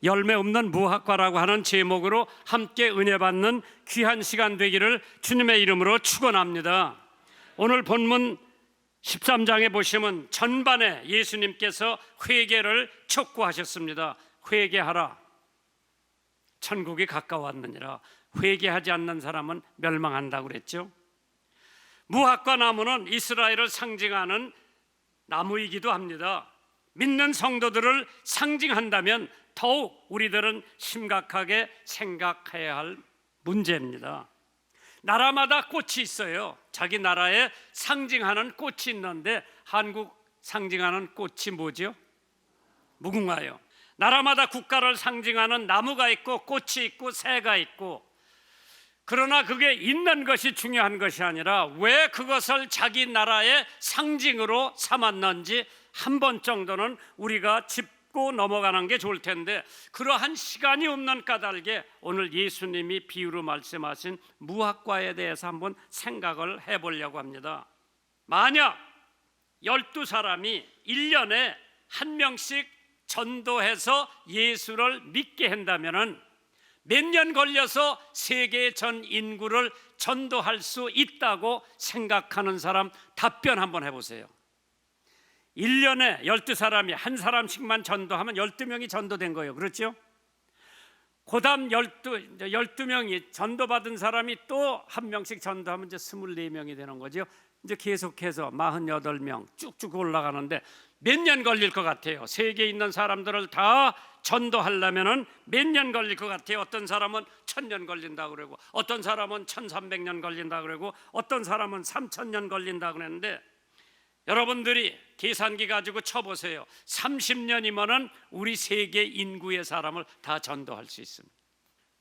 열매 없는 무화과라고 하는 제목으로 함께 은혜 받는 귀한 시간 되기를 주님의 이름으로 축원합니다. 오늘 본문 13장에 보시면 전반에 예수님께서 회개를 촉구하셨습니다. 회개하라, 천국이 가까웠느니라. 회개하지 않는 사람은 멸망한다고 그랬죠. 무화과 나무는 이스라엘을 상징하는 나무이기도 합니다. 믿는 성도들을 상징한다면 더욱 우리들은 심각하게 생각해야 할 문제입니다. 나라마다 꽃이 있어요. 자기 나라에 상징하는 꽃이 있는데 한국 상징하는 꽃이 뭐죠? 무궁화요. 나라마다 국가를 상징하는 나무가 있고 꽃이 있고 새가 있고, 그러나 그게 있는 것이 중요한 것이 아니라 왜 그것을 자기 나라의 상징으로 삼았는지 한 번 정도는 우리가 짚고 넘어가는 게 좋을 텐데, 그러한 시간이 없는 까닭에 오늘 예수님이 비유로 말씀하신 무화과에 대해서 한번 생각을 해보려고 합니다. 만약 12사람이 1년에 한 명씩 전도해서 예수를 믿게 한다면 몇 년 걸려서 세계 전 인구를 전도할 수 있다고 생각하는 사람 답변 한번 해보세요. 1년에 12사람이 한 사람씩만 전도하면 12명이 전도된 거예요. 그렇죠? 그 다음 12명이 전도받은 사람이 또 한 명씩 전도하면 이제 24명이 되는 거죠. 이제 계속해서 48명 쭉쭉 올라가는데 몇 년 걸릴 것 같아요? 세계에 있는 사람들을 다 전도하려면 몇 년 걸릴 것 같아요? 어떤 사람은 1000년 걸린다고 그러고, 어떤 사람은 1300년 걸린다고 그러고, 어떤 사람은 3000년 걸린다고 그랬는데, 여러분들이 계산기 가지고 쳐보세요. 30년이면은 우리 세계 인구의 사람을 다 전도할 수 있습니다.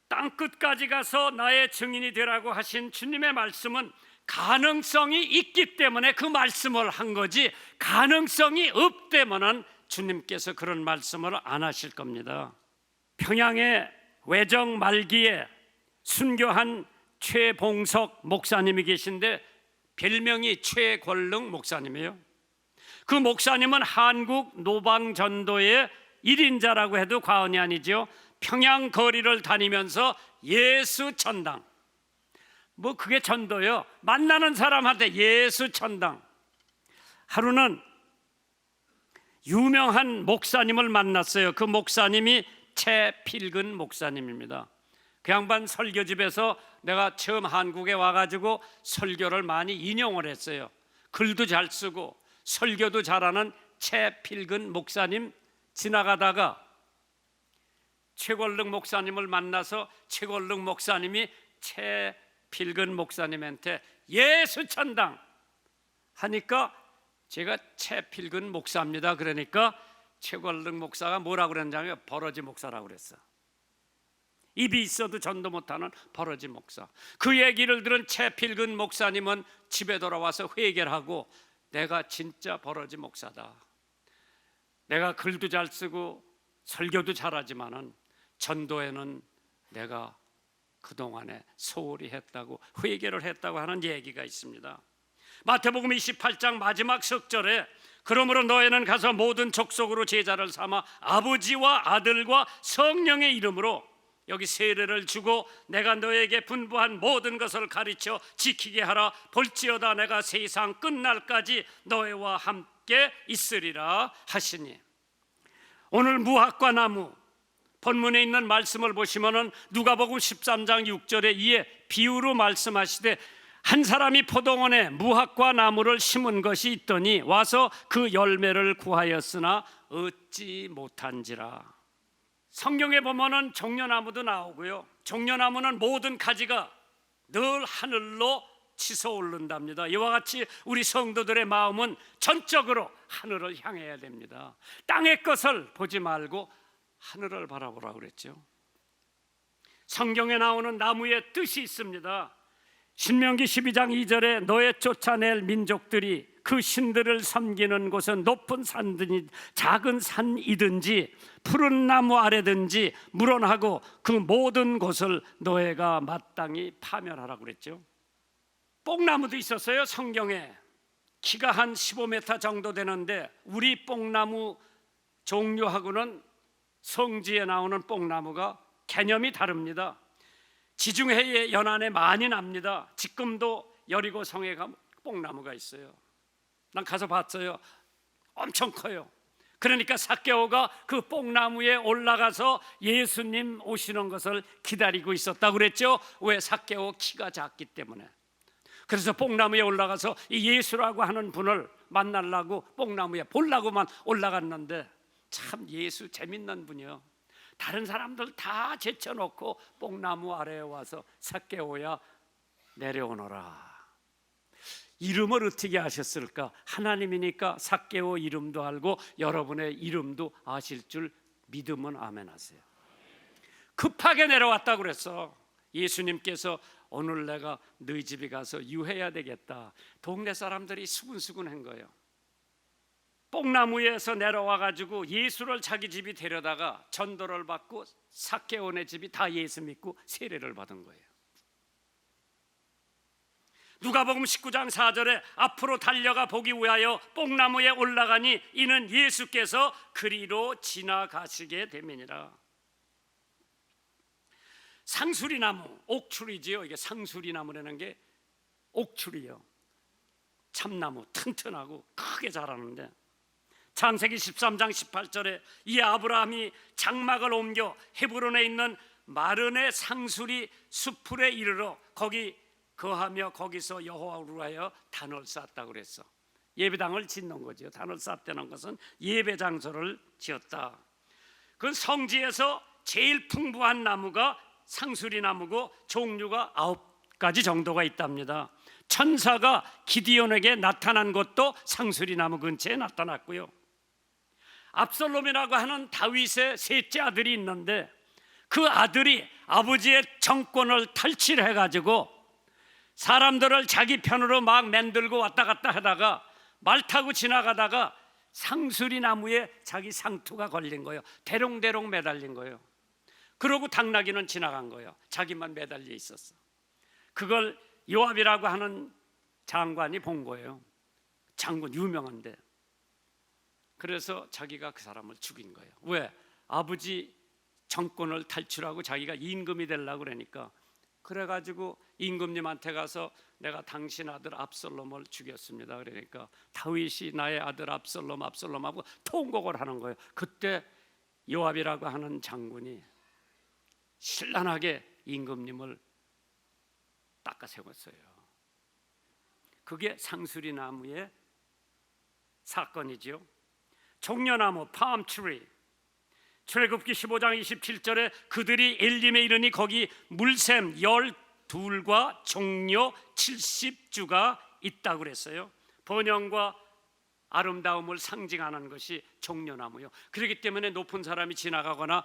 땅끝까지 가서 나의 증인이 되라고 하신 주님의 말씀은 가능성이 있기 때문에 그 말씀을 한 거지, 가능성이 없다면은 주님께서 그런 말씀을 안 하실 겁니다. 평양의 외정 말기에 순교한 최봉석 목사님이 계신데 별명이 최권능 목사님이에요. 그 목사님은 한국 노방전도의 1인자라고 해도 과언이 아니죠. 평양 거리를 다니면서 예수 천당, 뭐 그게 전도요. 만나는 사람한테 예수 천당. 하루는 유명한 목사님을 만났어요. 그 목사님이 최필근 목사님입니다. 그 양반 설교집에서 내가 처음 한국에 와가지고 설교를 많이 인용을 했어요. 글도 잘 쓰고 설교도 잘하는 최필근 목사님 지나가다가 최권능 목사님을 만나서 최권능 목사님이 최필근 목사님한테 예수 천당 하니까 제가 최필근 목사입니다. 그러니까 최권능 목사가 뭐라고 그랬냐면 버러지 목사라고 그랬어. 입이 있어도 전도 못하는 버러지 목사. 그 얘기를 들은 최필근 목사님은 집에 돌아와서 회개를 하고, 내가 진짜 버러지 목사다. 내가 글도 잘 쓰고 설교도 잘하지만은 전도에는 내가 그동안에 소홀히 했다고 회개를 했다고 하는 얘기가 있습니다. 마태복음 28장 마지막 석절에 그러므로 너희는 가서 모든 족속으로 제자를 삼아 아버지와 아들과 성령의 이름으로 여기 세례를 주고 내가 너에게 분부한 모든 것을 가르쳐 지키게 하라. 볼지어다 내가 세상 끝날까지 너희와 함께 있으리라 하시니. 오늘 무화과 나무 본문에 있는 말씀을 보시면은 누가복음 13장 6절에 이에 비유로 말씀하시되 한 사람이 포도원에 무화과 나무를 심은 것이 있더니 와서 그 열매를 구하였으나 얻지 못한지라. 성경에 보면은 종려나무도 나오고요. 종려나무는 모든 가지가 늘 하늘로 치솟아 오른답니다. 이와 같이 우리 성도들의 마음은 전적으로 하늘을 향해야 됩니다. 땅의 것을 보지 말고 하늘을 바라보라고 그랬죠. 성경에 나오는 나무의 뜻이 있습니다. 신명기 12장 2절에 너의 쫓아낼 민족들이 그 신들을 섬기는 곳은 높은 산이든지 작은 산이든지 푸른 나무 아래든지 물원하고 그 모든 곳을 너희가 마땅히 파멸하라고 그랬죠. 뽕나무도 있었어요. 성경에 키가 한 15m 정도 되는데 우리 뽕나무 종류하고는 성지에 나오는 뽕나무가 개념이 다릅니다. 지중해의 연안에 많이 납니다. 지금도 여리고 성에 가면 뽕나무가 있어요. 난 가서 봤어요. 엄청 커요. 그러니까 삭개오가 그 뽕나무에 올라가서 예수님 오시는 것을 기다리고 있었다고 그랬죠. 왜? 삭개오 키가 작기 때문에. 그래서 뽕나무에 올라가서 이 예수라고 하는 분을 만나려고 뽕나무에 보려고만 올라갔는데, 참 예수 재밌는 분이요. 다른 사람들 다 제쳐놓고 뽕나무 아래에 와서 삭개오야 내려오너라. 이름을 어떻게 아셨을까? 하나님이니까 삭개오 이름도 알고 여러분의 이름도 아실 줄 믿으면 아멘 하세요. 급하게 내려왔다고 그랬어. 예수님께서 오늘 내가 너희 집에 가서 유해야 되겠다. 동네 사람들이 수군수군한 거예요. 뽕나무에서 내려와 가지고 예수를 자기 집에 데려다가 전도를 받고 삭개오네 집이 다 예수 믿고 세례를 받은 거예요. 누가복음 19장 4절에 앞으로 달려가 보기 위하여 뽕나무에 올라가니 이는 예수께서 그리로 지나가시게 됨이니라. 상수리나무, 옥추리지요. 이게 상수리나무라는 게 옥추리요. 참나무 튼튼하고 크게 자라는데, 창세기 13장 18절에 이 아브라함이 장막을 옮겨 헤브론에 있는 마른의 상수리 수풀에 이르러 거기 거하며 거기서 여호와를 위하여 단을 쌓았다고 그랬어. 예배당을 짓는 거죠. 단을 쌓았다는 것은 예배 장소를 지었다. 그 성지에서 제일 풍부한 나무가 상수리 나무고 종류가 9가지 정도가 있답니다. 천사가 기디온에게 나타난 것도 상수리 나무 근처에 나타났고요. 압살롬이라고 하는 다윗의 셋째 아들이 있는데 그 아들이 아버지의 정권을 탈취해 가지고 사람들을 자기 편으로 막 만들고 왔다 갔다 하다가 말 타고 지나가다가 상수리 나무에 자기 상투가 걸린 거예요. 대롱대롱 매달린 거예요. 그러고 당나귀는 지나간 거예요. 자기만 매달려 있었어. 그걸 요압이라고 하는 장관이 본 거예요. 장군 유명한데. 그래서 자기가 그 사람을 죽인 거예요. 왜? 아버지 정권을 탈출하고 자기가 임금이 되려고 그러니까. 그래가지고 임금님한테 가서 내가 당신 아들 압살롬을 죽였습니다. 그러니까 다윗이 나의 아들 압살롬하고 통곡을 하는 거예요. 그때 요압이라고 하는 장군이 신랄하게 임금님을 닦아 세웠어요. 그게 상수리 나무의 사건이죠. 종려나무 팜트리, 출애굽기 15장 27절에 그들이 엘림에 이르니 거기 물샘 12과 종려 70주가 있다고 그랬어요. 번영과 아름다움을 상징하는 것이 종려나무요. 그렇기 때문에 높은 사람이 지나가거나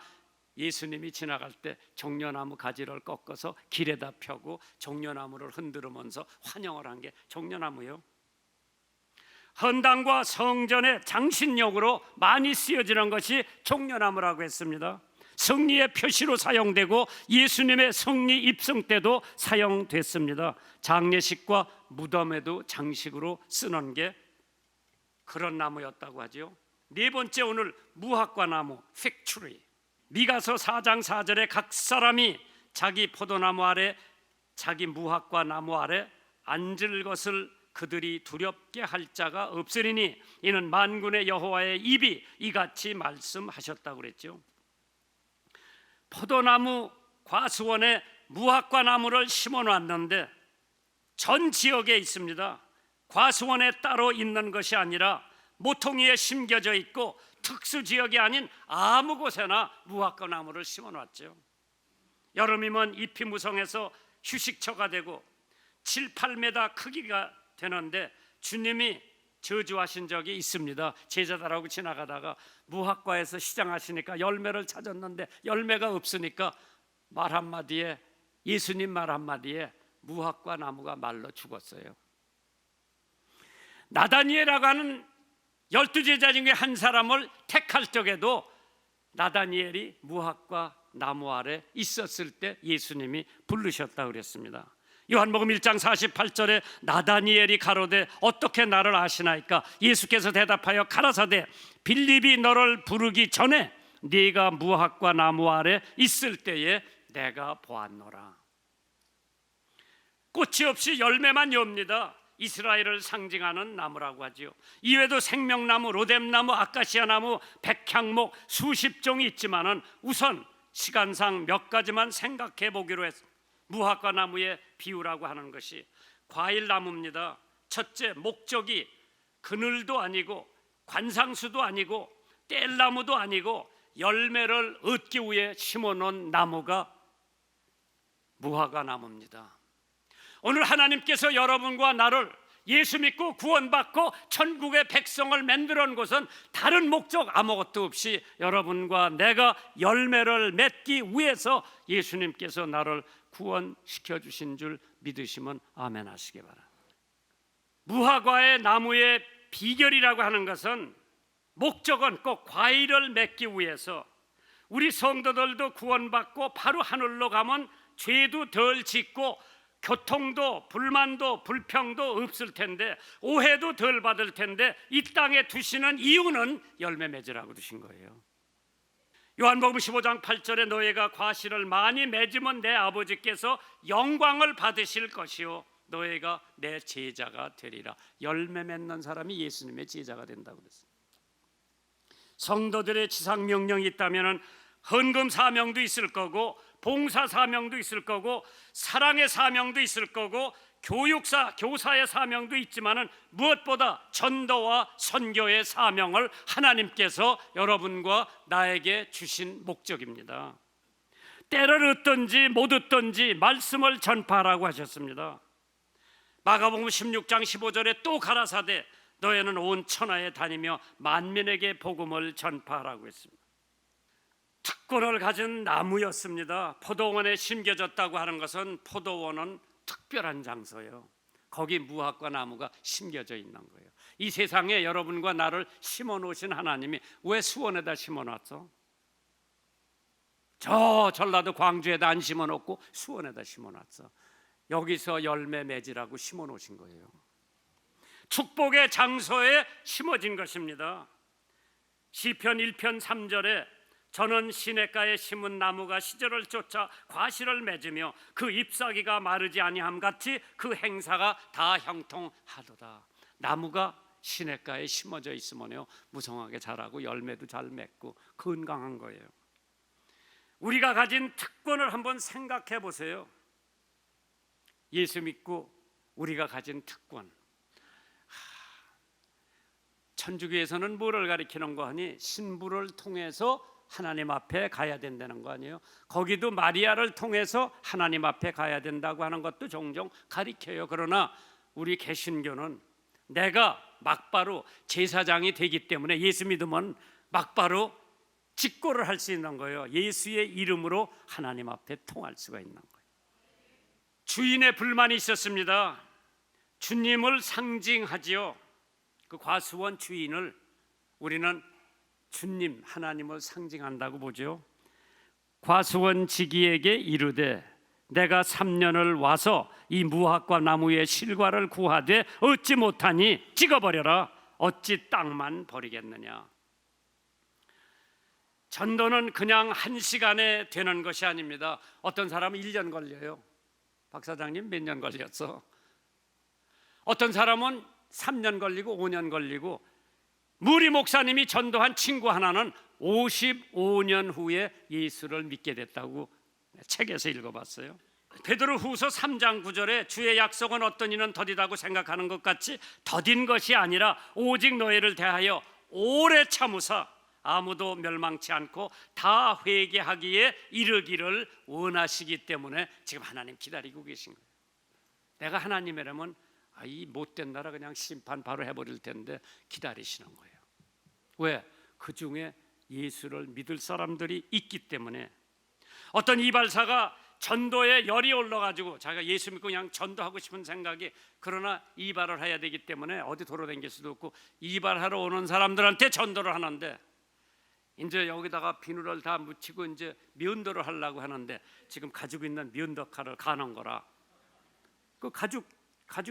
예수님이 지나갈 때 종려나무 가지를 꺾어서 길에다 펴고 종려나무를 흔들으면서 환영을 한 게 종려나무요. 헌당과 성전의 장신용으로 많이 쓰여지는 것이 종려나무라고 했습니다. 승리의 표시로 사용되고 예수님의 승리 입성 때도 사용됐습니다. 장례식과 무덤에도 장식으로 쓰는 게 그런 나무였다고 하죠. 네 번째, 오늘 무화과 나무 픽추리. 미가서 4장 4절에 각 사람이 자기 포도나무 아래 자기 무화과 나무 아래 앉을 것을 그들이 두렵게 할 자가 없으리니 이는 만군의 여호와의 입이 이같이 말씀하셨다고 그랬죠. 포도나무 과수원에 무화과 나무를 심어 놨는데 전 지역에 있습니다. 과수원에 따로 있는 것이 아니라 모퉁이에 심겨져 있고 특수 지역이 아닌 아무 곳에나 무화과 나무를 심어 놨죠. 여름이면 잎이 무성해서 휴식처가 되고 7, 8m 크기가 되는데 주님이 저주하신 적이 있습니다. 제자들하고 지나가다가 무화과에서 시장하시니까 열매를 찾았는데 열매가 없으니까 말 한마디에, 예수님 말 한마디에 무화과 나무가 말라 죽었어요. 나다니엘이라고 하는 12제자 중에 한 사람을 택할 적에도 나다니엘이 무화과 나무 아래 있었을 때 예수님이 부르셨다고 그랬습니다. 요한복음 1장 48절에 나다니엘이 가로되 어떻게 나를 아시나이까? 예수께서 대답하여 가라사대 빌립이 너를 부르기 전에 네가 무화과 나무 아래 있을 때에 내가 보았노라. 꽃이 없이 열매만 엽니다. 이스라엘을 상징하는 나무라고 하지요. 이외에도 생명나무, 로뎀나무, 아카시아나무, 백향목 수십 종이 있지만은 우선 시간상 몇 가지만 생각해 보기로 했습니다. 무화과 나무의 비유라고 하는 것이 과일나무입니다. 첫째, 목적이 그늘도 아니고 관상수도 아니고 뗄나무도 아니고 열매를 얻기 위해 심어놓은 나무가 무화과 나무입니다. 오늘 하나님께서 여러분과 나를 예수 믿고 구원받고 천국의 백성을 만들어 놓은 것은 다른 목적 아무것도 없이 여러분과 내가 열매를 맺기 위해서 예수님께서 나를 구원시켜 주신 줄 믿으시면 아멘 하시기 바랍니다. 무화과의 나무의 비결이라고 하는 것은 목적은 꼭 과일을 맺기 위해서 우리 성도들도 구원받고 바로 하늘로 가면 죄도 덜 짓고 교통도 불만도 불평도 없을 텐데 오해도 덜 받을 텐데 이 땅에 두시는 이유는 열매 맺으라고 두신 거예요. 요한복음 15장 8절에 너희가 과실을 많이 맺으면 내 아버지께서 영광을 받으실 것이요 너희가 내 제자가 되리라. 열매 맺는 사람이 예수님의 제자가 된다고 그랬어요. 성도들의 지상 명령이 있다면 헌금 사명도 있을 거고 봉사 사명도 있을 거고 사랑의 사명도 있을 거고 교사의 사명도 있지만은 무엇보다 전도와 선교의 사명을 하나님께서 여러분과 나에게 주신 목적입니다. 때를 얻든지 못 얻든지 말씀을 전파하라고 하셨습니다. 마가복음 16장 15절에 또 가라사대 너희는 온 천하에 다니며 만민에게 복음을 전파하라고 했습니다. 특권을 가진 나무였습니다. 포도원에 심겨졌다고 하는 것은 포도원은 특별한 장소예요. 거기 무화과 나무가 심겨져 있는 거예요. 이 세상에 여러분과 나를 심어 놓으신 하나님이 왜 수원에다 심어 놨어? 저 전라도 광주에다 안 심어 놓고 수원에다 심어 놨어. 여기서 열매 맺으라고 심어 놓으신 거예요. 축복의 장소에 심어진 것입니다. 시편 1편 3절에 저는 시냇가에 심은 나무가 시절을 쫓아 과실을 맺으며 그 잎사귀가 마르지 아니함 같이 그 행사가 다 형통하도다. 나무가 시냇가에 심어져 있으면요 무성하게 자라고 열매도 잘 맺고 건강한 거예요. 우리가 가진 특권을 한번 생각해 보세요. 예수 믿고 우리가 가진 특권. 천주교에서는 뭐를 가리키는 거 하니 신부를 통해서 하나님 앞에 가야 된다는 거 아니에요? 거기도 마리아를 통해서 하나님 앞에 가야 된다고 하는 것도 종종 가리켜요. 그러나 우리 개신교는 내가 막바로 제사장이 되기 때문에 예수 믿으면 막바로 직고를 할 수 있는 거예요. 예수의 이름으로 하나님 앞에 통할 수가 있는 거예요. 주인의 불만이 있었습니다. 주님을 상징하지요. 그 과수원 주인을 우리는 주님 하나님을 상징한다고 보죠. 과수원 지기에게 이르되 내가 3년을 와서 이 무화과 나무의 실과를 구하되 얻지 못하니 찍어버려라. 어찌 땅만 버리겠느냐. 전도는 그냥 1시간에 되는 것이 아닙니다. 어떤 사람은 1년 걸려요. 박사장님 몇 년 걸렸어? 어떤 사람은 3년 걸리고 5년 걸리고 무리 목사님이 전도한 친구 하나는 55년 후에 예수를 믿게 됐다고 책에서 읽어봤어요. 베드로후서 3장 9절에 주의 약속은 어떤 이는 더디다고 생각하는 것 같이 더딘 것이 아니라 오직 너희를 대하여 오래 참으사 아무도 멸망치 않고 다 회개하기에 이르기를 원하시기 때문에 지금 하나님 기다리고 계신 거예요. 내가 하나님이라면 이 못된 나라 그냥 심판 바로 해버릴 텐데 기다리시는 거예요. 왜? 그 중에 예수를 믿을 사람들이 있기 때문에. 어떤 이발사가 전도에 열이 올라가지고 자기가 예수 믿고 그냥 전도하고 싶은 생각이, 그러나 이발을 해야 되기 때문에 어디 돌아다닐 수도 없고 이발하러 오는 사람들한테 전도를 하는데 이제 여기다가 비누를 다 묻히고 이제 면도를 하려고 하는데 지금 가지고 있는 면도칼을 가는 거라. 그 가죽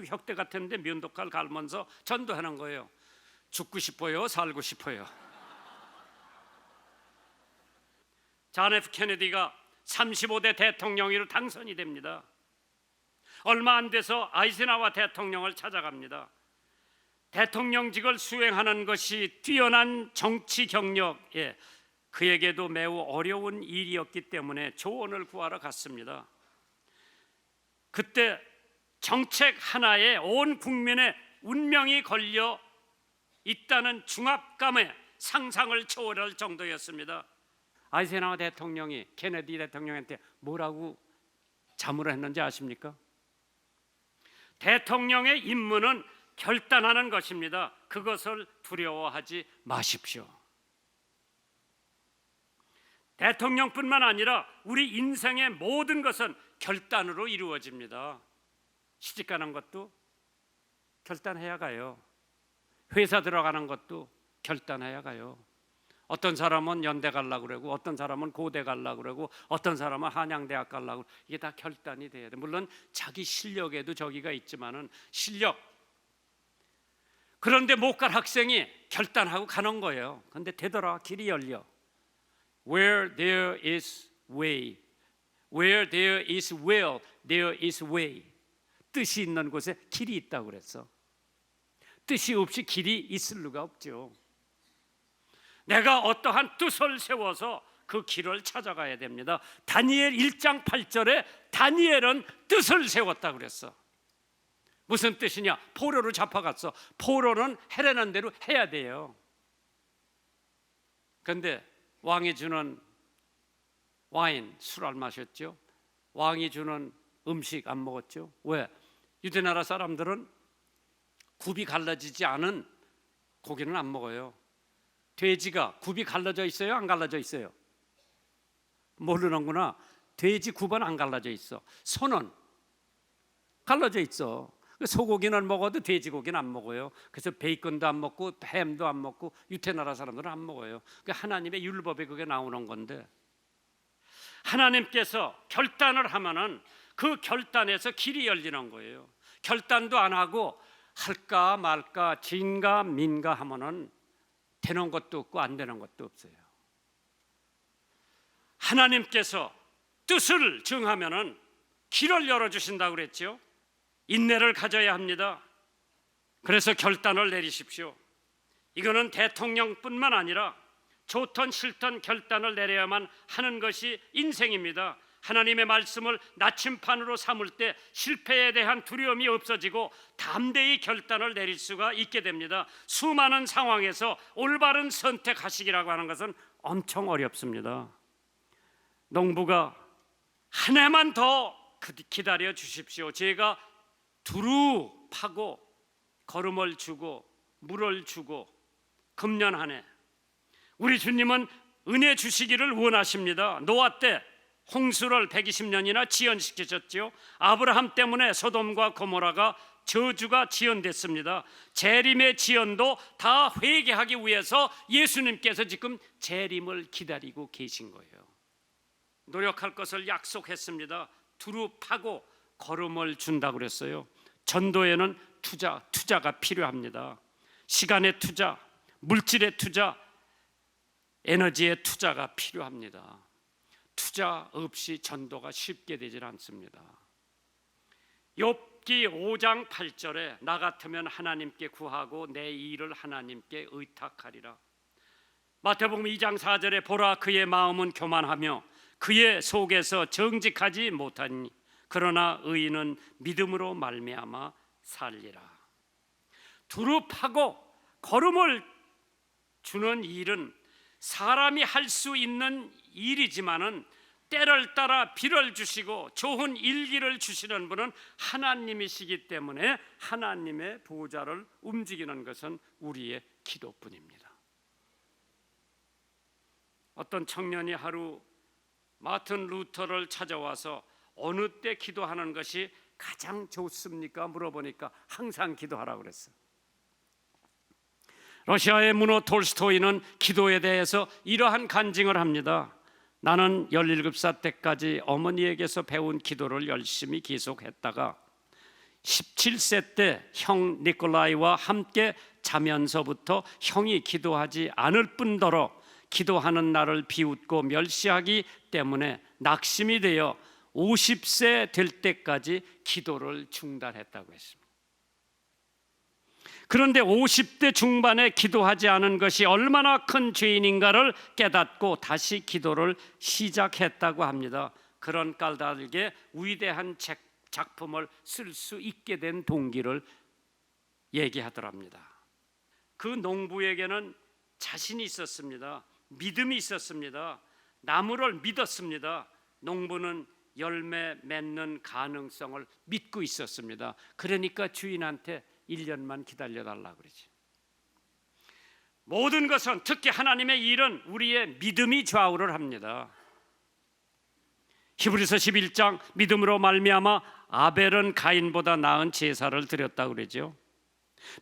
혁대 같은데 면도칼 갈면서 전도하는 거예요. 죽고 싶어요? 살고 싶어요? 존 F 케네디가 35대 대통령으로 당선이 됩니다. 얼마 안 돼서 아이젠하워 대통령을 찾아갑니다. 대통령직을 수행하는 것이 뛰어난 정치 경력에 그에게도 매우 어려운 일이었기 때문에 조언을 구하러 갔습니다. 그때 정책 하나에 온 국민의 운명이 걸려 있다는 중압감에 상상을 초월할 정도였습니다. 아이젠하워 대통령이 케네디 대통령한테 뭐라고 자문을 했는지 아십니까? 대통령의 임무는 결단하는 것입니다. 그것을 두려워하지 마십시오. 대통령뿐만 아니라 우리 인생의 모든 것은 결단으로 이루어집니다. 시집가는 것도 결단해야 가요. 회사 들어가는 것도 결단해야 가요. 어떤 사람은 연대 가려고 그러고 어떤 사람은 고대 가려고 그러고 어떤 사람은 한양대학 가려고 그러고 이게 다 결단이 돼야 돼. 물론 자기 실력에도 저기가 있지만은 실력. 그런데 못 갈 학생이 결단하고 가는 거예요. 그런데 되더라. 길이 열려. Where there is way, where there is will, there is way. 뜻이 있는 곳에 길이 있다고 그랬어. 뜻이 없이 길이 있을 리가 없죠. 내가 어떠한 뜻을 세워서 그 길을 찾아가야 됩니다. 다니엘 1장 8절에 다니엘은 뜻을 세웠다고 그랬어. 무슨 뜻이냐? 포로로 잡아갔어. 포로는 해라는 대로 해야 돼요. 그런데 왕이 주는 와인, 술을 마셨죠. 왕이 주는 음식 안 먹었죠. 왜? 유대나라 사람들은 굽이 갈라지지 않은 고기는 안 먹어요. 돼지가 굽이 갈라져 있어요? 안 갈라져 있어요? 모르는구나. 돼지 굽은 안 갈라져 있어. 소는 갈라져 있어. 소고기는 먹어도 돼지고기는 안 먹어요. 그래서 베이컨도 안 먹고 햄도 안 먹고 유태나라 사람들은 안 먹어요. 하나님의 율법에 그게 나오는 건데, 하나님께서 결단을 하면은 그 결단에서 길이 열리는 거예요. 결단도 안 하고 할까 말까 진가 민가 하면은 되는 것도 없고 안 되는 것도 없어요. 하나님께서 뜻을 정하면은 길을 열어주신다고 그랬죠. 인내를 가져야 합니다. 그래서 결단을 내리십시오. 이거는 대통령뿐만 아니라 좋든 싫든 결단을 내려야만 하는 것이 인생입니다. 하나님의 말씀을 나침판으로 삼을 때 실패에 대한 두려움이 없어지고 담대히 결단을 내릴 수가 있게 됩니다. 수많은 상황에서 올바른 선택하시기라고 하는 것은 엄청 어렵습니다. 농부가 한 해만 더 기다려 주십시오. 제가 두루 파고 거름을 주고 물을 주고 금년 한 해 우리 주님은 은혜 주시기를 원하십니다. 노아 때 홍수를 120년이나 지연시키셨죠. 아브라함 때문에 소돔과 고모라가 저주가 지연됐습니다. 재림의 지연도 다 회개하기 위해서 예수님께서 지금 재림을 기다리고 계신 거예요. 노력할 것을 약속했습니다. 두루 파고 걸음을 준다고 그랬어요. 전도에는 투자가 필요합니다. 시간의 투자, 물질의 투자, 에너지의 투자가 필요합니다. 투자 없이 전도가 쉽게 되질 않습니다. 욥기 5장 8절에 나 같으면 하나님께 구하고 내 일을 하나님께 의탁하리라. 마태복음 2장 4절에 보라 그의 마음은 교만하며 그의 속에서 정직하지 못하니 그러나 의인은 믿음으로 말미암아 살리라. 두루 파고 걸음을 주는 일은 사람이 할 수 있는 일이지만은 때를 따라 비를 주시고 좋은 일기를 주시는 분은 하나님이시기 때문에 하나님의 보좌를 움직이는 것은 우리의 기도뿐입니다. 어떤 청년이 하루 마틴 루터를 찾아와서 어느 때 기도하는 것이 가장 좋습니까? 물어보니까 항상 기도하라고 그랬어요. 러시아의 문호 톨스토이는 기도에 대해서 이러한 간증을 합니다. 나는 17살 때까지 어머니에게서 배운 기도를 열심히 계속했다가 17세 때 형 니콜라이와 함께 자면서부터 형이 기도하지 않을 뿐더러 기도하는 나를 비웃고 멸시하기 때문에 낙심이 되어 50세 될 때까지 기도를 중단했다고 했습니다. 그런데 50대 중반에 기도하지 않은 것이 얼마나 큰 죄인인가를 깨닫고 다시 기도를 시작했다고 합니다. 그런 까닭에 위대한 작품을 쓸 수 있게 된 동기를 얘기하더랍니다. 그 농부에게는 자신이 있었습니다. 믿음이 있었습니다. 나무를 믿었습니다. 농부는 열매 맺는 가능성을 믿고 있었습니다. 그러니까 주인한테 1년만 기다려달라고 그러지. 모든 것은, 특히 하나님의 일은 우리의 믿음이 좌우를 합니다. 히브리서 11장, 믿음으로 말미암아 아벨은 가인보다 나은 제사를 드렸다고 그러죠.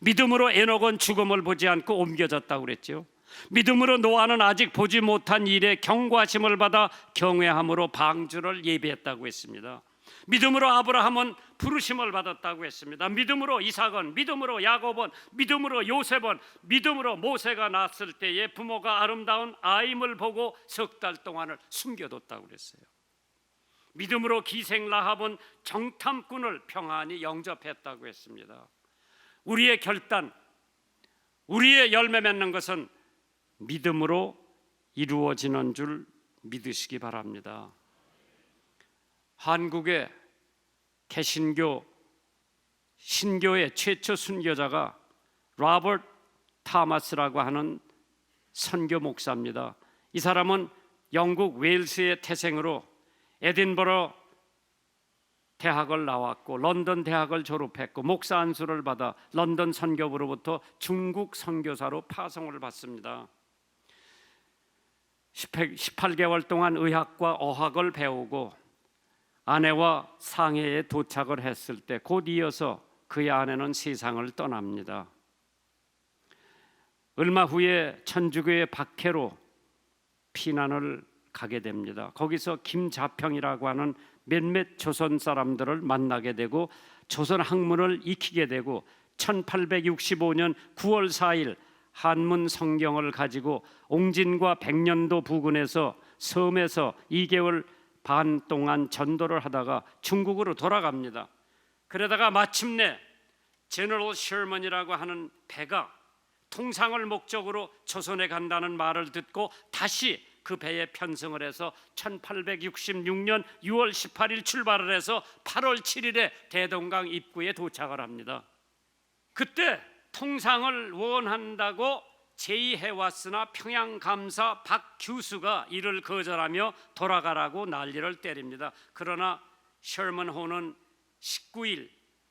믿음으로 에녹은 죽음을 보지 않고 옮겨졌다고 그랬죠. 믿음으로 노아는 아직 보지 못한 일에 경고하심을 받아 경외함으로 방주를 예비했다고 했습니다. 믿음으로 아브라함은 부르심을 받았다고 했습니다. 믿음으로 이삭은, 믿음으로 야곱은, 믿음으로 요셉은, 믿음으로 모세가 낳았을 때에 부모가 아름다운 아임을 보고 석 달 동안을 숨겨뒀다고 그랬어요. 믿음으로 기생 라합은 정탐꾼을 평안히 영접했다고 했습니다. 우리의 결단, 우리의 열매 맺는 것은 믿음으로 이루어지는 줄 믿으시기 바랍니다. 한국의 개신교 신교의 최초 순교자가 로버트 타마스라고 하는 선교 목사입니다. 이 사람은 영국 웨일스의 태생으로 에딘버러 대학을 나왔고 런던 대학을 졸업했고 목사 안수를 받아 런던 선교부로부터 중국 선교사로 파송을 받습니다. 18개월 동안 의학과 어학을 배우고 아내와 상해에 도착을 했을 때 곧 이어서 그의 아내는 세상을 떠납니다. 얼마 후에 천주교의 박해로 피난을 가게 됩니다. 거기서 김자평이라고 하는 몇몇 조선 사람들을 만나게 되고 조선 학문을 익히게 되고 1865년 9월 4일 한문 성경을 가지고 옹진과 백년도 부근에서 섬에서 2개월 반 동안 전도를 하다가 중국으로 돌아갑니다. 그러다가 마침내 제너럴 셔먼이라고 하는 배가 통상을 목적으로 조선에 간다는 말을 듣고 다시 그 배에 편승을 해서 1866년 6월 18일 출발을 해서 8월 7일에 대동강 입구에 도착을 합니다. 그때 통상을 원한다고 제의해왔으나 평양감사 박 교수가 이를 거절하며 돌아가라고 난리를 때립니다. 그러나 셔먼호는 19일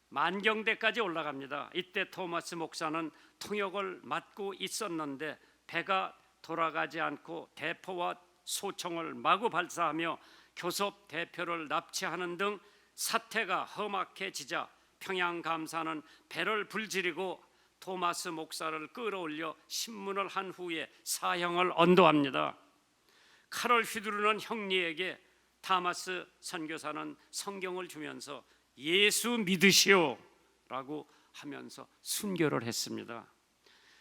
만경대까지 올라갑니다. 이때 토마스 목사는 통역을 맡고 있었는데 배가 돌아가지 않고 대포와 소총을 마구 발사하며 교섭 대표를 납치하는 등 사태가 험악해지자 평양감사는 배를 불지르고 토마스 목사를 끌어올려 신문을 한 후에 사형을 언도합니다. 칼을 휘두르는 형리에게 토마스 선교사는 성경을 주면서 예수 믿으시오 라고 하면서 순교를 했습니다.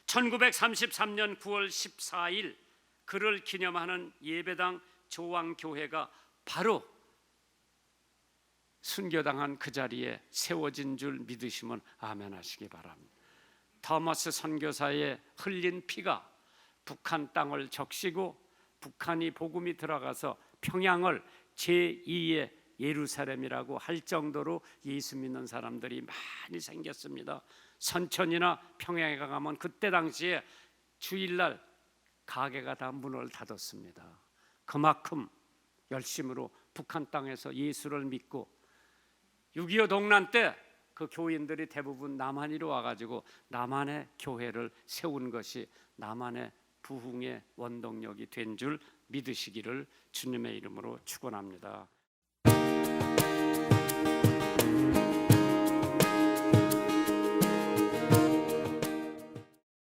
1933년 9월 14일 그를 기념하는 예배당 조왕교회가 바로 순교당한 그 자리에 세워진 줄 믿으시면 아멘 하시기 바랍니다. 토마스 선교사의 흘린 피가 북한 땅을 적시고 북한이 복음이 들어가서 평양을 제2의 예루살렘이라고 할 정도로 예수 믿는 사람들이 많이 생겼습니다. 선천이나 평양에 가면 그때 당시에 주일날 가게가 다 문을 닫았습니다. 그만큼 열심으로 북한 땅에서 예수를 믿고 6.25 동란 때 그 교인들이 대부분 남한으로 와가지고 남한의 교회를 세운 것이 남한의 부흥의 원동력이 된 줄 믿으시기를 주님의 이름으로 축원합니다.